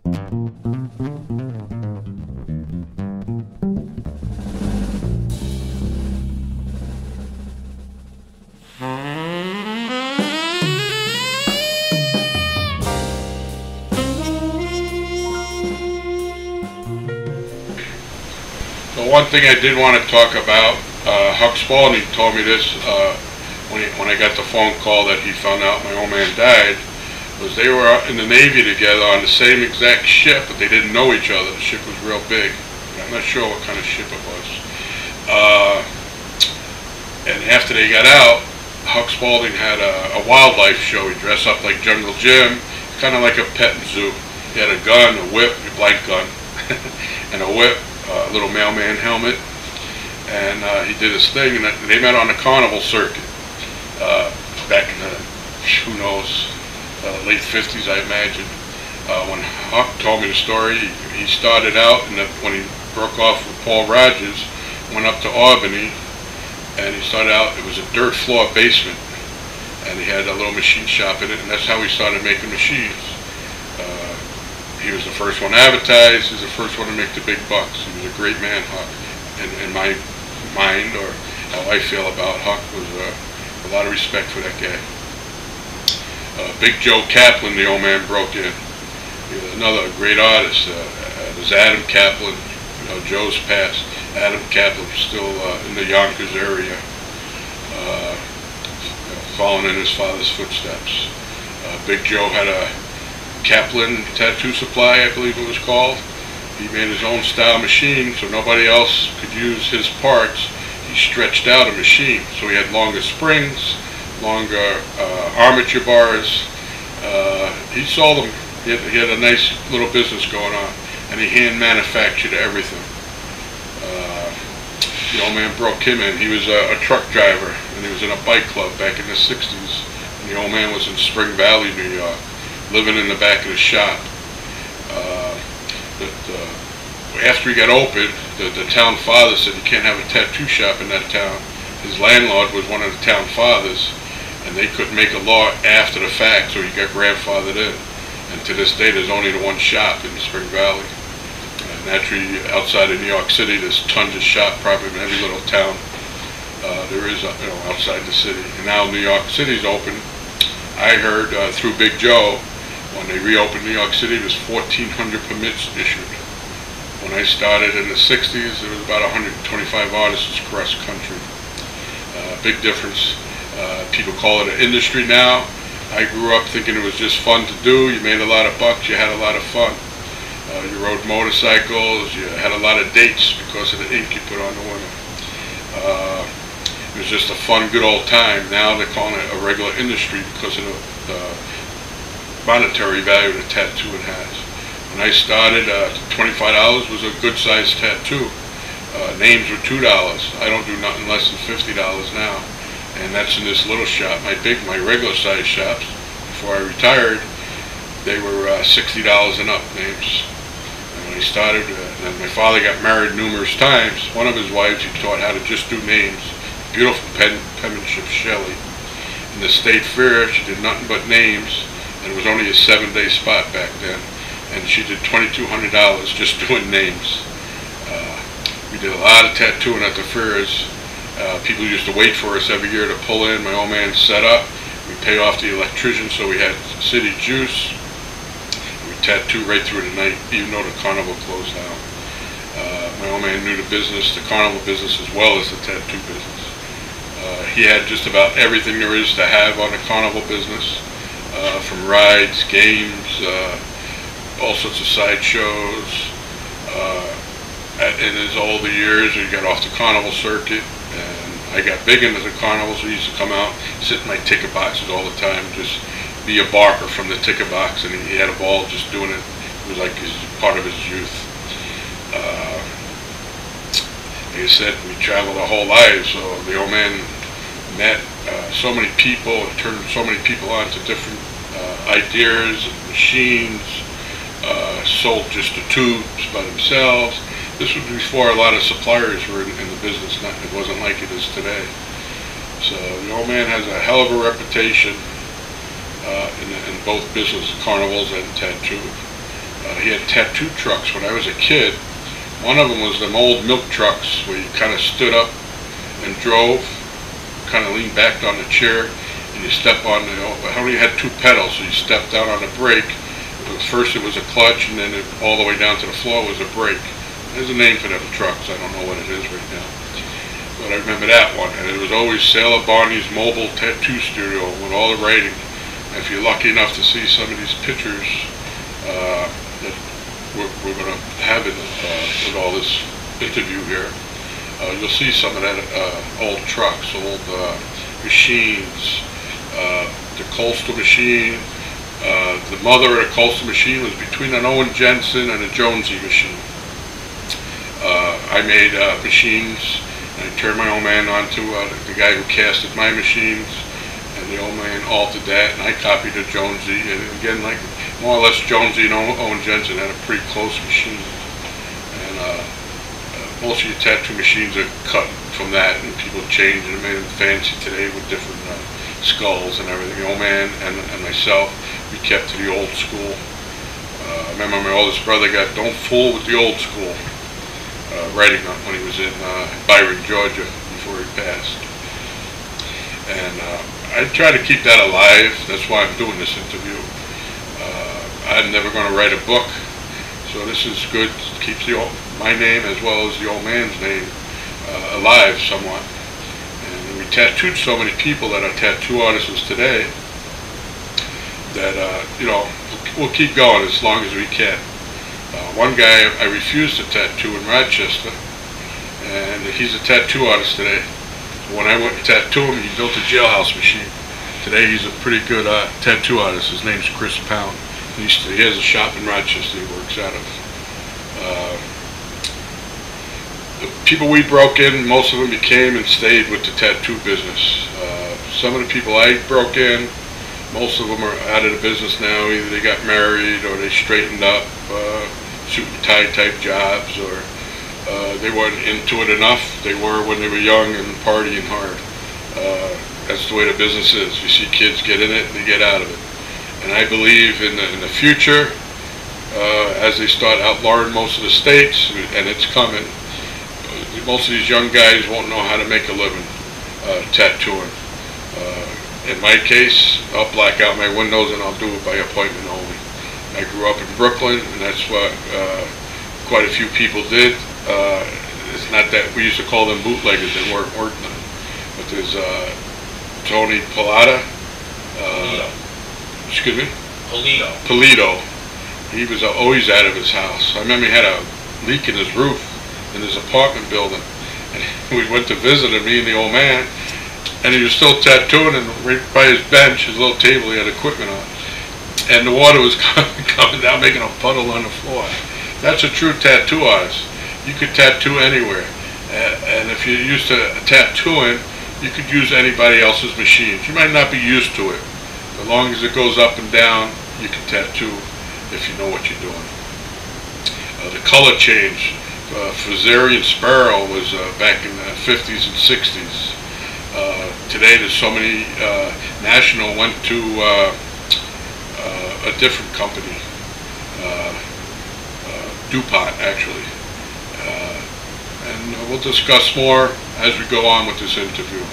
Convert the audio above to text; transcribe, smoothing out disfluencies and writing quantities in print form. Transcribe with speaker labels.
Speaker 1: One thing I did want to talk about, Huck Spalding told me this when I got the phone call that he found out my old man died, was they were in the Navy together on the same exact ship, but they didn't know each other. The ship was real big. I'm not sure what kind of ship it was. And after they got out, Huck Spalding had a wildlife show. He dressed up like Jungle Jim, kind of like a petting zoo. He had a gun, a whip, a blank gun, and a whip. A little mailman helmet, and he did his thing, and they met on the carnival circuit back in the, who knows, late 50s, I imagine. When Huck told me the story, he started out, and when he broke off with Paul Rogers, went up to Albany, and he started out, it was a dirt floor basement, and he had a little machine shop in it, and that's how he started making machines. He was the first one advertised. He was the first one to make the big bucks. He was a great man, Huck. In my mind, or how I feel about Huck, was a lot of respect for that guy. Big Joe Kaplan, the old man, broke in. He was another great artist. There's Adam Kaplan. You know, Joe's passed. Adam Kaplan was still in the Yonkers area, following in his father's footsteps. Big Joe had a Kaplan tattoo supply, I believe it was called. He made his own style machine, so nobody else could use his parts. He stretched out a machine, so he had longer springs, longer armature bars. He sold them. He had a nice little business going on, and he hand manufactured everything. The old man broke him in. He was a truck driver, and he was in a bike club back in the 60s. And the old man was in Spring Valley, New York, living in the back of the shop. After he got open, the town father said you can't have a tattoo shop in that town. His landlord was one of the town fathers, and they couldn't make a law after the fact, so he got grandfathered in. And to this day, there's only the one shop in Spring Valley. Naturally, outside of New York City, there's tons of shops, probably in every little town there is, outside the city. And now New York City's open. I heard through Big Joe, when they reopened New York City, there's 1,400 permits issued. When I started in the 60s, there was about 125 artists across the country. Big difference. People call it an industry now. I grew up thinking it was just fun to do. You made a lot of bucks, you had a lot of fun. You rode motorcycles, you had a lot of dates because of the ink you put on the women. It was just a fun, good old time. Now they're calling it a regular industry because of the monetary value the tattoo it has. When I started, $25 was a good sized tattoo. Names were $2. I don't do nothing less than $50 now. And that's in this little shop. My regular size shops, before I retired, they were $60 and up names. And when I started, and my father got married numerous times. One of his wives, he taught how to just do names. Beautiful penmanship, Shelley. In the State Fair, she did nothing but names, and it was only a 7-day spot back then. And she did $2,200 just doing names. We did a lot of tattooing at the fairs. People used to wait for us every year to pull in. My old man set up. We pay off the electrician, so we had city juice. We tattoo right through the night, even though the carnival closed down. My old man knew the business, the carnival business, as well as the tattoo business. He had just about everything there is to have on the carnival business, from rides, games, all sorts of sideshows. In his older years, he got off the carnival circuit, and I got big into the carnival, so he used to come out, sit in my ticket boxes all the time, just be a barker from the ticket box, and he had a ball just doing it. It was like part of his youth. Like I said, we traveled our whole lives, so the old man met so many people and turned so many people on to different ideas and machines, sold just the tubes by themselves. This was before a lot of suppliers were in the business. It wasn't like it is today. So the old man has a hell of a reputation in both business, carnivals and tattoo. He had tattoo trucks when I was a kid. One of them was them old milk trucks where you kind of stood up and drove, kind of leaned back on the chair, and you step on the, I only had 2 pedals, so you stepped down on the brake. First it was a clutch, and then all the way down to the floor was a brake. There's a name for them trucks, I don't know what it is right now. But I remember that one, and it was always Sailor Barney's mobile tattoo studio with all the writing. And if you're lucky enough to see some of these pictures that we're going to have with all this interview here, you'll see some of that old trucks, old machines. The Coastal machine, the mother of the Coastal machine was between an Owen Jensen and a Jonesy machine. I made machines. I turned my old man on to the guy who casted my machines, and the old man altered that, and I copied the Jonesy. And again, like more or less, Jonesy and Owen Jensen had a pretty close machine. And most of your tattoo machines are cut from that, and people changed and made them fancy today with different skulls and everything. The old man and myself, we kept to the old school. I remember my oldest brother got "Don't fool with the old school" writing on when he was in Byron, Georgia, before he passed. And I try to keep that alive. That's why I'm doing this interview. I'm never going to write a book, so this is good. It keeps my name as well as the old man's name alive somewhat. And we tattooed so many people that are tattoo artists today that we'll keep going as long as we can. One guy I refused to tattoo in Rochester, and he's a tattoo artist today. When I went to tattoo him, he built a jailhouse machine. Today he's a pretty good tattoo artist. His name's Chris Pound. He has a shop in Rochester he works out of. The people we broke in, most of them became and stayed with the tattoo business. Some of the people I broke in, most of them are out of the business now. Either they got married or they straightened up, suit and tie type jobs, or they weren't into it enough. They were when they were young and partying hard. That's the way the business is. You see kids get in it and they get out of it. And I believe in the future, as they start outlawing most of the states, and it's coming, most of these young guys won't know how to make a living tattooing. In my case, I'll black out my windows and I'll do it by appointment only. I grew up in Brooklyn, and that's what quite a few people did. It's not that we used to call them bootleggers; they weren't working. But there's Tony Polito. Excuse me? Polito. He was always out of his house. I remember he had a leak in his roof in his apartment building, and we went to visit him, me and the old man, and he was still tattooing, and right by his bench, his little table, he had equipment on, and the water was coming down, making a puddle on the floor. That's a true tattoo artist. You could tattoo anywhere, and if you're used to tattooing, you could use anybody else's machines. You might not be used to it. As long as it goes up and down, you can tattoo if you know what you're doing. The color change, Fazarian Sparrow was back in the 50s and 60s. Today there's so many, National went to a different company, DuPont actually. And we'll discuss more as we go on with this interview.